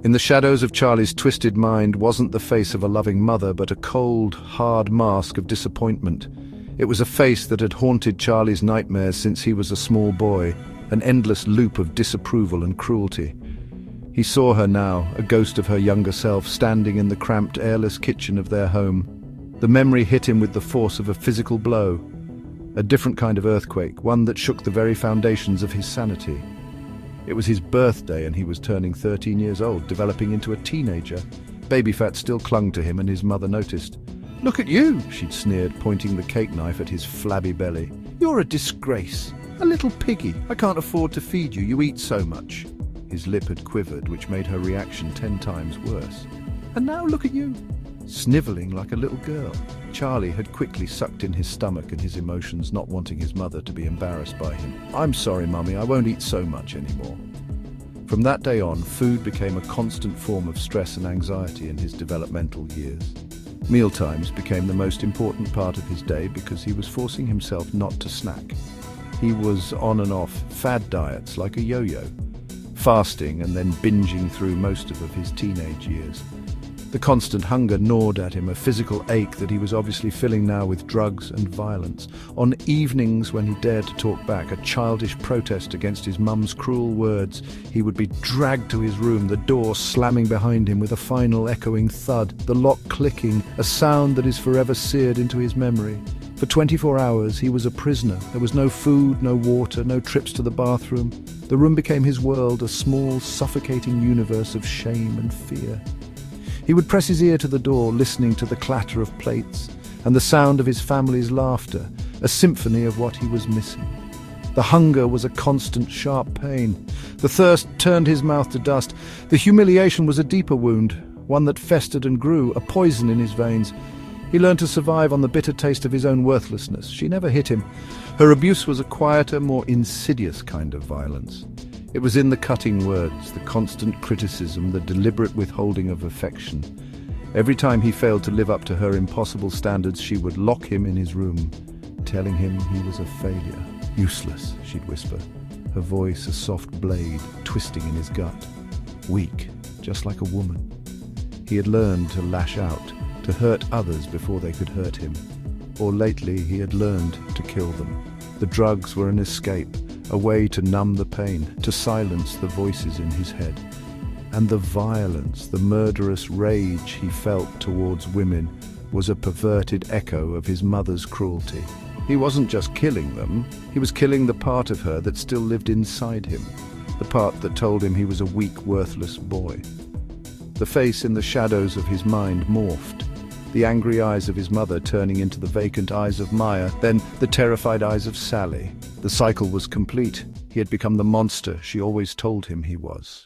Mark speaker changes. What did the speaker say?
Speaker 1: In the shadows of Charlie's twisted mind wasn't the face of a loving mother, but a cold, hard mask of disappointment. It was a face that had haunted Charlie's nightmares since he was a small boy, an endless loop of disapproval and cruelty. He saw her now, a ghost of her younger self, standing in the cramped, airless kitchen of their home. The memory hit him with the force of a physical blow, a different kind of earthquake, one that shook the very foundations of his sanity. It was his birthday and he was turning 13 years old, developing into a teenager. Baby fat still clung to him and his mother noticed. "Look at you," she'd sneered, pointing the cake knife at his flabby belly. "You're a disgrace. A little piggy. I can't afford to feed you. You eat so much." His lip had quivered, which made her reaction 10 times worse. "And now look at you, snivelling like a little girl." Charlie had quickly sucked in his stomach and his emotions, not wanting his mother to be embarrassed by him. "I'm sorry, Mummy, I won't eat so much anymore." From that day on, food became a constant form of stress and anxiety in his developmental years. Mealtimes became the most important part of his day because he was forcing himself not to snack. He was on and off fad diets like a yo-yo, fasting and then binging through most of his teenage years. The constant hunger gnawed at him, a physical ache that he was obviously filling now with drugs and violence. On evenings when he dared to talk back, a childish protest against his mum's cruel words, he would be dragged to his room, the door slamming behind him with a final echoing thud, the lock clicking, a sound that is forever seared into his memory. For 24 hours he was a prisoner. There was no food, no water, no trips to the bathroom. The room became his world, a small, suffocating universe of shame and fear. He would press his ear to the door, listening to the clatter of plates and the sound of his family's laughter, a symphony of what he was missing. The hunger was a constant, sharp pain. The thirst turned his mouth to dust. The humiliation was a deeper wound, one that festered and grew, a poison in his veins. He learned to survive on the bitter taste of his own worthlessness. She never hit him. Her abuse was a quieter, more insidious kind of violence. It was in the cutting words, the constant criticism, the deliberate withholding of affection. Every time he failed to live up to her impossible standards, she would lock him in his room, telling him he was a failure. "Useless," she'd whisper, her voice a soft blade twisting in his gut. Weak, just like a woman. He had learned to lash out, to hurt others before they could hurt him. Or lately he had learned to kill them. The drugs were an escape, a way to numb the pain, to silence the voices in his head. And the violence, the murderous rage he felt towards women was a perverted echo of his mother's cruelty. He wasn't just killing them, he was killing the part of her that still lived inside him, the part that told him he was a weak, worthless boy. The face in the shadows of his mind morphed, the angry eyes of his mother turning into the vacant eyes of Maya, then the terrified eyes of Sally. The cycle was complete. He had become the monster she always told him he was.